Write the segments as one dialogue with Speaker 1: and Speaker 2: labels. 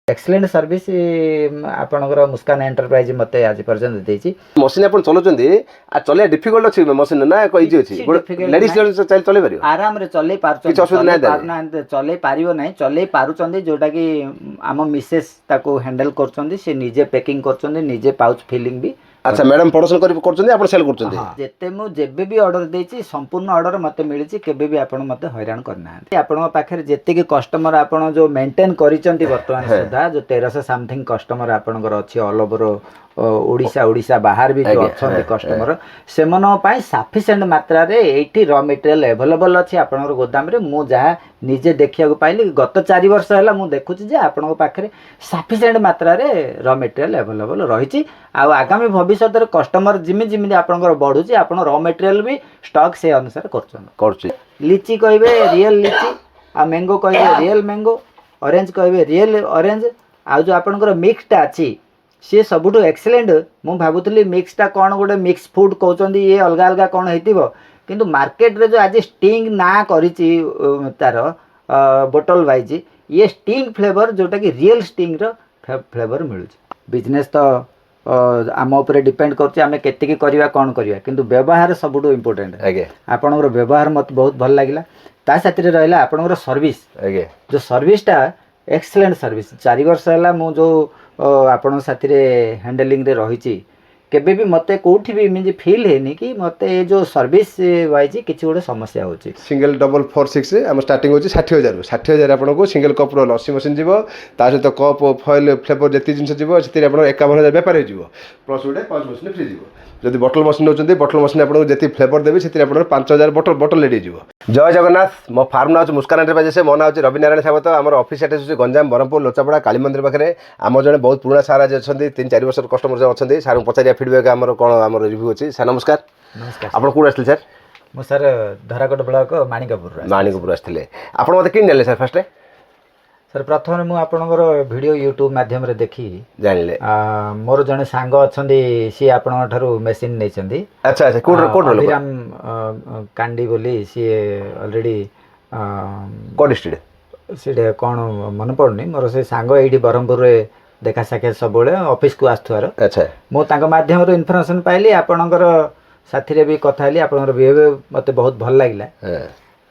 Speaker 1: Excellent service आपणकर मुस्कान enterprise मते आज पर्यंत देछि
Speaker 2: मशीन अपन चलौचंदी आ चले डिफिकल्ट अछि मशीन ना इजी अछि लेडीज चले परियो
Speaker 1: आराम रे चले पारछन
Speaker 2: किछ असुविधा नै
Speaker 1: पारना चले पारियो नै चले पारुचंदी जोटा कि आम मिसेस ताको हैंडल करचंदी से निजे पैकिंग करचंदी निजे पाउच फिलिंग भी
Speaker 2: अच्छा मैडम प्रोडक्शन करचंदी आपण सेल करचंदी
Speaker 1: जेते मु जेबे भी ऑर्डर देछि संपूर्ण ऑर्डर मते मिलिछि केबे भी आपण मते हैरान करना आपण पाखरे जेते कि कस्टमर आपण जो मेंटेन करिचंती वर्तमान सुधा जो 1300 समथिंग कस्टमर आपणकर अछि ऑल ओवर ओडिशा बाहर भी जो अछंती कस्टमर सेमनो पाई सफिशिएंट मात्रा रे एठी रॉ मटेरियल अवेलेबल अछि आपणकर गोदाम रे मु जहा निजे देखिया को पाइली गत 4 वर्ष हैला मु देखुछि जे आपणको पाखरे सफिशिएंट मात्रा रे रॉ मटेरियल अवेलेबल रहिछि आ आगामी भविष्य रे कस्टमर जिमि जिमि आपणकर बढ़ुछि आपण रॉ मटेरियल भी स्टॉक से अनुसार करछि लीची कहबे रियल लीची आ मैंगो कहबे रियल मैंगो ऑरेंज कहबे रियल ऑरेंज आ जो आपणकर मिक्सटा अछि सी सबुठु एक्सीलेंट मु भाबुतली मिक्सटा कोन गोटे मिक्स फूड कहउचंदी ये अलगा अलगा कोन हेतिबो किंतु मार्केट रे जो आज स्टिंग ना करिछि तार बोतल वाइज ये स्टिंग फ्लेवर जोटा कि रियल स्टिंग रो फ्लेवर मिलुछि बिजनेस तो आम ऊपर डिपेंड करछि आमे केते की करबा कोन करबा किंतु व्यवहार सबुठु इंपोर्टेंट आगे आपनकर व्यवहार मत बहुत भल लागिला ता साथी रहला आपनकर सर्विस आगे जो सर्विसटा एक्सीलेंट सर्विस 4 वर्ष हैला मु जो आपण साथी रे हैंडलिंग रे रहिछि केबे भी मते कोठी भी मिज फील हेनी कि मते जो सर्विस वाइज किछि गोटे समस्या होछि
Speaker 2: सिंगल डबल 46 हम स्टार्टिंग होछि 60000 60000 आपन को सिंगल कप रो लस्सी मशीन जीवो ता सहित कप फॉइल फ्लेवर जति जिंस जीवो सेति आपन 51000 व्यापार जीवो प्लस गोटे 5 मशीन फ्री जीवो जदि बटल मशीन होचंदी बटल मशीन आपन को जति फ्लेवर देबे सेति आपन 5000 बटल लेडी जीवो जय जगन्नाथ मो फार्म नाउ मुस्कान एंटरप्राइज से मो नाउ रवि नारायण सावत हमर ऑफिस एड्रेस गंजाम बरमपुर लोचापड़ा काली मंदिर पाखरे आम जने बहुत पुराना सार आज अछंती 3-4 वर्ष कस्टमर जो अछंती सार पचारिया फीडबैक हमर कोन हमर रिव्यू अछि सर नमस्कार
Speaker 1: नमस्कार
Speaker 2: आपण कोड आस्थिल सर
Speaker 1: मो सर धराकोट ब्लॉक मानिकपुर
Speaker 2: आस्थिले आपण मते किन नेले सर फर्स्ट
Speaker 1: सर प्रथम मु आपनकर वीडियो यूट्यूब माध्यम रे देखि
Speaker 2: जानिले
Speaker 1: मोर जने सांग अछंदी सी आपन ठारू मशीन नै छंदी
Speaker 2: अच्छा अच्छा कोड
Speaker 1: अभिराम कांडी बोली सी ऑलरेडी
Speaker 2: कोड स्टडी
Speaker 1: सीडे कोन मन पड़नी मोर से सांग एठी बरमपुर रे देखा साके सब बेले ऑफिस को आस्थुआर अच्छा मो तांको माध्यम रे इन्फॉर्मेशन पाइली आपनकर साथी रे भी कथा हली आपनकर बिहेवियर मते बहुत भल लागिला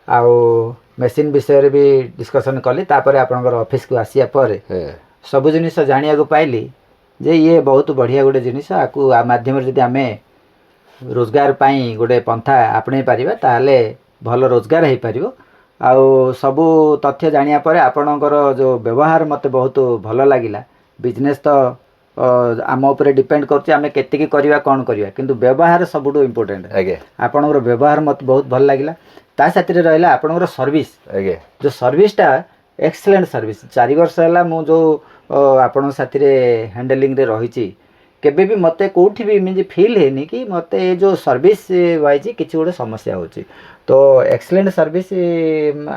Speaker 1: आउ मशीन विषय रे भी डिस्कशन कली तापर आपनकर ऑफिस को आसिया पर सब जिनिस जानिया को पाइली जे ये बहुत बढ़िया गोटे जिनिस आकु आ माध्यम रे जदि आमे रोजगार पाई गोटे पंथा आपणे पारिबा ताले भल रोजगार हे पारिबो आउ सबु तथ्य जानिया पर आपनकर जो व्यवहार मते बहुत भल लागिला बिजनेस तो आम ऊपर डिपेंड करछि आमे केते की करबा कोन करबा किंतु व्यवहार सबुठु इंपोर्टेंट आगे आपनकर व्यवहार मते बहुत भल लागिला ता साथी रे रहला आपनकर सर्विस आगे जो सर्विसटा एक्सीलेंट सर्विस 4 वर्ष हैला मु जो आपण साथी रे हैंडलिंग रे रहिछि केबे भी मते कोठी भी मिज फील हेनी कि मते जो सर्विस वाइज किछि गोटे समस्या होछि तो एक्सीलेंट सर्विस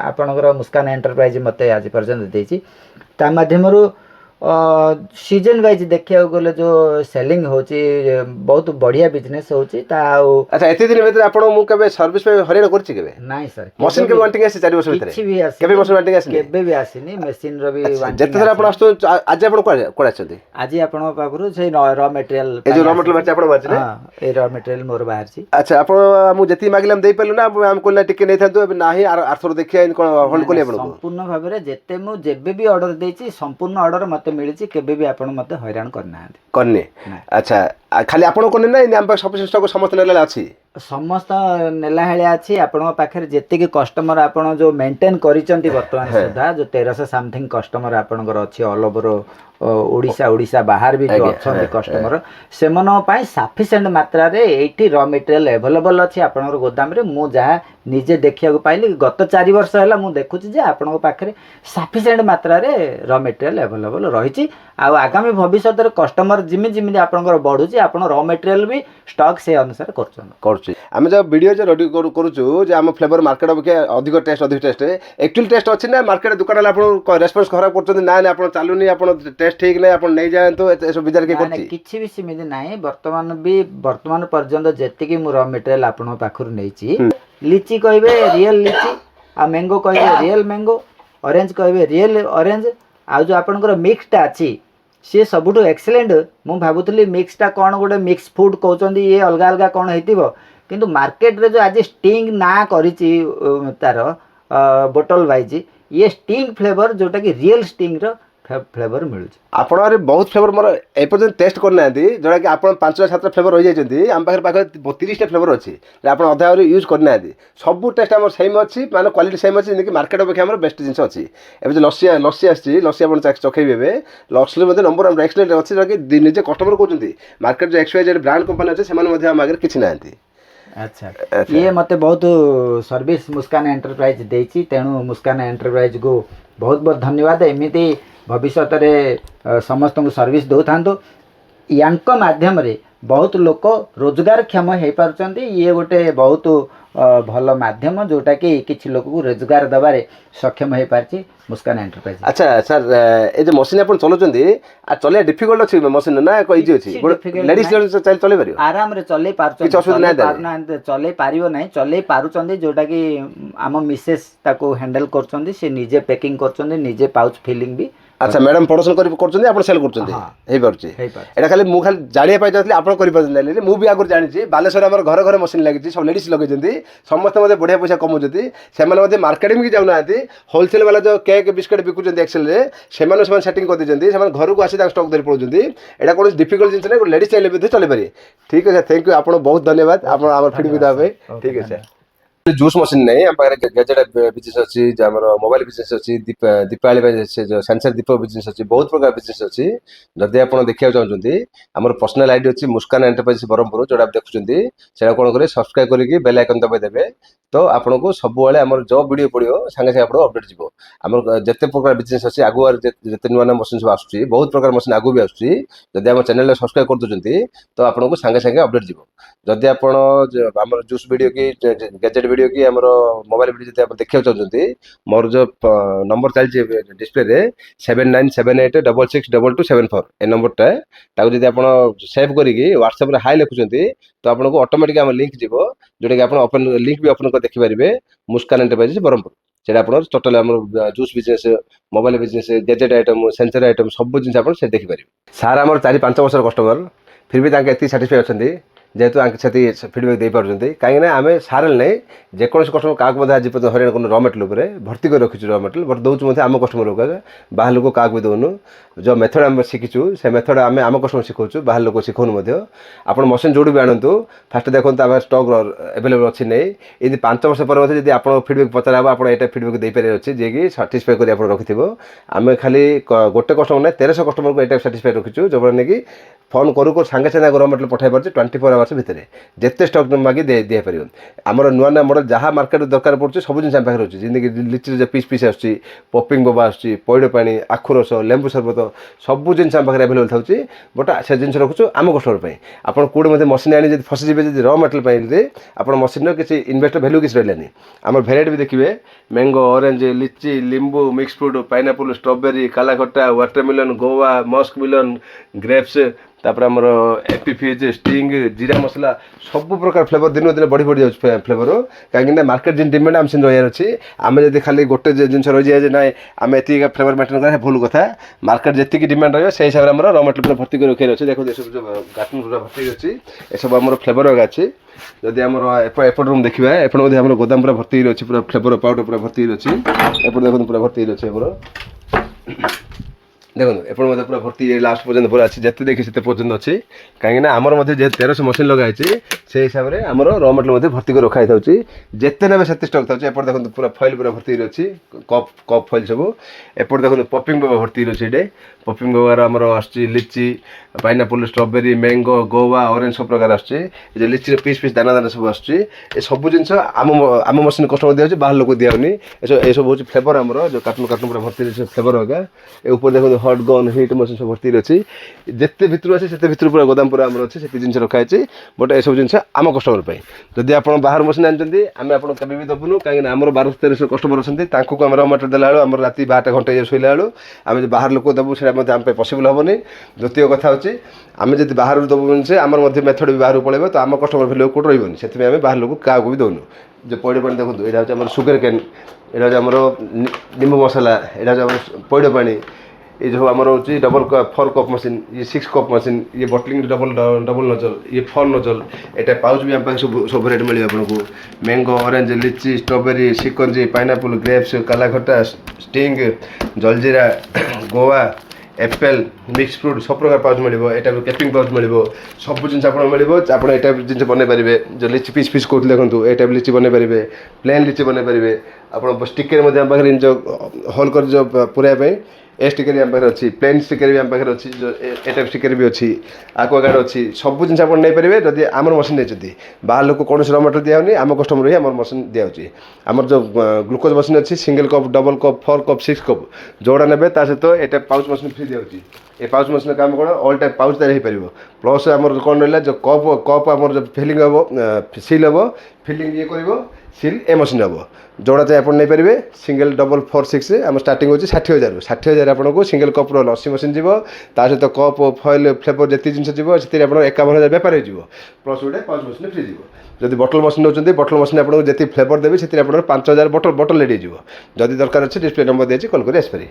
Speaker 1: आपनकर मुस्कान एंटरप्राइज मते आज पर्यंत देछि ता माध्यमरु सीजन वाइज देखिया गले जो सेलिंग होची बहुत बढ़िया बिजनेस होची ता
Speaker 2: अच्छा एते दिन भीतर आपण मु केबे सर्विस पे हरियाणा करछि केबे
Speaker 1: नाही सर
Speaker 2: मशीन के वांटिंग आसी 4 वर्ष भीतर
Speaker 1: किछि भी आसी
Speaker 2: केबे मशीन वांटिंग आसी
Speaker 1: केबे भी आसीनी मशीन रो भी वांटिंग
Speaker 2: जते थरा आपण आस्तो आज आपण कोड आछथि
Speaker 1: आज आपण पाखरु से रॉ मटेरियल
Speaker 2: ए जो रॉ मटेरियल बाचे आपण बाचे
Speaker 1: हां ए रॉ मटेरियल मोर बाहर छी
Speaker 2: अच्छा आपण मु जति मागिलम देई पेलु ना हम कोला टिके नै थांतो नाही आरथर देखिया इन कोन होल्ड कोली आपण
Speaker 1: संपूर्ण भाबे रे जते मु जेबे भी ऑर्डर देछि संपूर्ण ऑर्डर मते मिलिछि केबे भी आपण मते हैरान करना
Speaker 2: करने अच्छा खाली आपण कोने ना हम सब स्टॉक समस्त नेला अछि
Speaker 1: समस्त नेला हेलिया अछि आपण पाखरे जते की कस्टमर आपण जो मेंटेन करिचंती वर्तमान सुधा जो 1300 समथिंग कस्टमर आपनकर अछि ऑल ओवर ओडिशा बाहर भी जो अछंती कस्टमर सेमनो पाई सफिशिएंट मात्रा रे एठी रॉ मटेरियल अवेलेबल अछि आपनकर गोदाम रे मु जहा निजे देखिया को पाइली गत 4 वर्ष हैला मु देखुछि जे आपन पाखरे सफिशिएंट मात्रा रे रॉ मटेरियल अवेलेबल रहिछि आ आगामी भविष्य रे कस्टमर जिमि जिमि आपनकर बढ़ुछि आपन रॉ मटेरियल भी स्टॉक से अनुसार करछि
Speaker 2: हम जब वीडियो जे रेडी करूछु जे हम फ्लेवर मार्केट के अधिक टेस्ट एक्चुअल टेस्ट अछि ना मार्केट दुकान आपन रेस्पॉन्स खराब करछन ना आपन चालुनी आपन टेस्ट ठीक नै आपन नै जाय तो एसो विचार के करछि
Speaker 1: किछि भी सिमिति नाही वर्तमान पर्यंत जेति की मु रॉ मटेरियल आपन पाखरु नैछि लीची कहबे रियल लीची आ मैंगो कहबे रियल मैंगो ऑरेंज कहबे रियल ऑरेंज आउ जो आपनकर मिक्सटा अच्छी सी सबुठु एक्सीलेंट मु भाबुतली मिक्सटा कौन गोटे मिक्स फूड कहते ये अलग अलग कौन हो किंतु मार्केट रे जो आज स्टिंग ना करिछि तार बोतल वाइज ये स्टिंग फ्लेवर जोटा कि रियल स्टिंग रो फ्लेवर मिलू
Speaker 2: आपणे बहुत फ्लेवर मोर एपर्यंत टेस्ट करना जोटा कि आप 5-7 फ्लेवर रही जाइए आम पाखे पाखे 30टा फ्लेवर अच्छी आप अधा यूज करना सब टेस्ट आम सेम अच्छी माने क्वालिटी सेम अच्छी कि मार्केट अपेक्षा आम बेस्ट जिन अच्छी एवं जो लस्सी लस्सी आसी लस्सी आप चखेबे लस्सी नंबर आम एक्सलेंट अच्छी जोटा कि निजे कस्टमर कहते मार्केट जो XYZ ब्रांड कंपनी अच्छे से आम आगे किसी ना।
Speaker 1: अच्छा ये मते बहुत सर्विस मुस्कान एंटरप्राइज देछि तेणु मुस्कान एंटरप्राइज को बहुत बहुत धन्यवाद एमिति भविष्य में समस्त को सर्विस दो था यांक माध्यम रे बहुत लोक रोजगार क्षम हो पार्टी ये गोटे बहुत भल माध्यम जोटा कि किसी लोक को रोजगार दबारे सक्षम हो पार्टी मुस्कान एंटरप्राइज।
Speaker 2: अच्छा सर ये जो मशीन आप चलाउछन्ती चले डिफिकल्ट अछि मशीन ना को इजी अछि लेडीज चले पारियो
Speaker 1: आराम रे चले पारछन
Speaker 2: किछ असुविधा नै
Speaker 1: चले पारियो नै चले पारुछन्ती जोटा कि आम मिसेस ताको हैंडल करछन्ती से निजे पैकिंग करछन्ती निजे पाउच फिलिंग भी।
Speaker 2: अच्छा मैडम प्रोडक्शन कर आप सेल कर खाली मुझे खाली जाना चाहिए आप कर मुझे आगुरी जानी बालेश्वर आम घर घर मशीन लगी सब लेडीज लगे समस्त बढ़िया पैसा कमाते से मार्केटिंग भी जाऊना होलसेल वाला जो केक बिस्कुट बिकुंट एक्सेल से सेटिंग कर देते घर को आसी स्टॉक धरी पड़े यहाँ कौन डिफिकल्ट जिन ना लेडीज चाहिए चले पारे। ठीक है सर थैंक यू आप बहुत धन्यवाद आप फीडबैक देवा। ठीक है सर जूस मशीन नहीं आम पाखे गैजेट बिजनेस अच्छी मोबाइल बिजनेस अच्छी दीपावली जो सेंसर दीप बिजनेस अच्छी बहुत प्रकार बिजनेस अच्छी जदि आप देखा चाहते आम पर्सनल आईडी अच्छी मुस्कान एंटरप्राइज ब्रह्मपुर जोटा देखुं से कौन करेंगे सब्सक्राइब करके बेल आइकन दबाई देवे तो आपको सबुले आम जो वीडियो पड़ो सांगे सांगे आपको अपडेट जीव आम जिते प्रकार बिजनेस अच्छी आगुआ जिते नुआ नुआ मशीन सब आसूँ बहुत प्रकार मशीन आगू भी आसूँ आम चैनल सब्सक्राइब कर दूसरी तो आपको सांगे सांगे अपडेट जीव जदि आप जूस वीडियो की गैजेट वीडियो की आम मोबाइल वीडियो जब देखा चाहते मोर जो नंबर चलती डिस्प्ले 7978662274 ए नंबरटा जब आप सेव करके व्हाट्सएप हाई लिखुं तो आपको ऑटोमेटिक आम लिंक जीव जोटा कि आप ओपन लिंक भी ओपन कर देखिपारे मुस्कान एंटरप्राइज ब्रह्मपुर से आप टोटाल आम juice business mobile business gadget item sensor item सब जिन आप देखिपारे। सार आम 4-5 वर्ष कस्टमर फिर भी एत साटिस्फाई अच्छे जेहेतु से फिडबैक दे पार्टी कहीं आम सारे नहीं जेको कस्टमर क्या आज पर्यटन हरियाणा कर र मेटेरियल भर्ती कर रखी र मेटेरियल बट दौर आम कस्टमर को बाहर लोक क्या भी दौनु जो मेथड आम शिखीचु से मेथड आम आम कस्टमर शिखाऊ बाहर लोक शिखाऊन आप मशीन जो भी आणतु फास्ट देखो आम स्टक एवेलेबल अच्छी नहीं ये 5 वर्ष पर जब आप फिडबैक पचार आप फिडबैक दे पारे अच्छे जी कि साटिस्फाई कर रखि आम खाली गोटे कस्टमर ना 1300 कस्टमर को यहाँ साटिस्फाई रखीचु जो कि फोन करू सांगे सांगे र मेटेरियल पठाई पार्टी 24 आवर्स भितर जिते स्टक मागे दे पार आमर नुआ नुआ मॉडल जहाँ मार्केट दरकार पड़े सब जिन पाखे रोचे जमीक लिची पीस पीस आसूँ पपिंग बोबा आसूँ पैड़ पानी आखु रस लेंबू सरबत सब जिन पाखे एवेलेबल था बट से जिन रखुचु आम कस्टमर आप कौटे मशीन आनी फसीजे जब र मेटेरियल आप मशीन किसी इन्वेस्टर भैल्यू किसी रही आम भेराइटी भी देखिए मैंगो ऑरेंज लिची लिंबू मिक्स फ्रूट पाइनापल स्ट्रॉबेरी कालाखट्टा watermelon guava muskmelon grapes तापर आमर एपी फिज स्टिंग जीरा मसला सब प्रकार फ्लेवर दिन दिन बढ़ी बढ़ी जाऊँ फ्लेवर कहीं मार्केट जिन डिमांड आम से रही अच्छी आम जब खाली गोटे जिन रही जाए ना आम एत फ्लेवर मेंटेन करें भूल कथा मार्केट जी डिमांड रही से हिसाब से र मेटेरियल भर्ती कर रखे अच्छे देखो सब कार्टून पूरा भर्ती अच्छी ये सब आम फ्लेवर अच्छी जदि आम एपट रूम देखा एपट आम गोदाम पूरा भर्ती अच्छी पूरा फ्लेवर पाउडर पूरा भर्ती अच्छी एपट देखो पूरा भर्ती अच्छे देखो एपट पूरा भर्ती लास्ट पर्यटन पूरा अच्छी जिते देखिए से पर्यटन अच्छी कहीं आमर 1300 मशीन लगाई से हिसाब से आम र मेटेरियल भर्ती कर रखा था जिते ने से स्टक था एपट देखो पूरा फॉइल पूरा भर्ती अच्छी कप फॉइल सब एपट देखो पपिंग बाबा भर्ती अच्छे पपिंग बाबार आमर आची pineapple strawberry mango guava orange सब प्रकार आसूँ लिची पीस पीस दाना दाना सब आसूँ ये सब जिन आम मशीन कस्टमर दिया बाहर लोक दिखाऊनी ये सब हूँ फ्लेवर आमर जो कार्टून कार्टून पूरा भर्ती फ्लेवर होगा ये ऊपर देखो हट गन हिट मशीन सब भर्ती अच्छी जिते भितर अच्छे से भितर पूरा गोदाम पूरा आमर अच्छे से जिन रखाई बट ये सब जिन आम कस्टमर जदि आप बाहर मशीन आनी आम आप भी दबुनु कहीं आमर 1200-1300 कस्टमर अच्छा आम र मेटेरियल देला आम रात 12टा घंटे शोला बेलू आम बाहर लोक दबू से आम पसिबल हेनी द्वितीय कथा हूँ आम जब बाहर दबू से आम मेथड भी बाहर पड़े तो आम कस्टमर भैल्यू कौट रही से आम बाहर लोक क्या भी दौनु जो पैड़ पानी देखो यहाँ हूँ आम सुगर कैन यहाँ हूँ आम निम्बू मसला यहाँ हूँ आम पैड़ पानी ये जो आमर हूँ डबल 4 कप मशीन, ये 6 कप मशीन, ये बटलिंग डबल नजल, ये 4 नजल, एटा पाउच भी आम पाखे सब रेट मिले आपको। मैंगो, ऑरेंज, लिची, स्ट्रॉबेरी, शिकंजी, पाइनएप्पल, ग्रेप्स, कालाखटा, स्टिंग, जलजीरा, गोवा, एप्पल, मिक्स फ्रूट सब प्रकार पाउच मिले। यहाँ कैपिंग पाउच मिले, सब जिन आप मिले। आप जिन बन पारे जो लिची पीस पीस कहते देखो, ये टाइप लिची बन पारे, प्लेन लिची बन पारे। आप स्टिकर आम पाखे जो होल कर जो पूरा ए स्टिकर आम पाखे अच्छी, प्लेन स्टिकर भी आम पाखे अच्छी, जो ए टाइप स्टिकर भी अच्छी, आक्वागार्ड अच्छी, सब जिन आप नहीं पारे। जब आम मशीन नहीं बाहर लोक कौन रॉ मटेरियल दिखानी, आम कस्टमर ही आम मशीन दिखाई। आमर जो ग्लूकोज मशीन अच्छी single cup, double cup, 4 cup, 6 cup जोड़ा ने सहित ये पाउच मशीन फ्री दिखाई। ये पाउच मशीन काम कौन ऑल टाइप पाउच तार हो पार। प्लस आमर कौन रहा जो कप आमर जो फिलिंग हम सिल हम फिलिंग ये कर सिल ए मशीन हम जोड़ा चाहिए आप नहीं पारे। सिंगल डबल 4 6 आम स्टार्टिंग होची 60,000 60,000 आपको सिंगल कप्र लस्सी मशीन जीव सहित कप फॉइल फ्लेवर जितनी जिन जीव से 51,000 बेपार हो प्लस गोटे पाउच मशीन फ्री जीव। जब बटल मशीन नौकरी बटल मशीन आपको जी फ्लेवर देवी से 5,000 बटल रेडी हो। जदि दरकार अच्छे डिस्प्ले नंबर दिए कल कर आसपारे।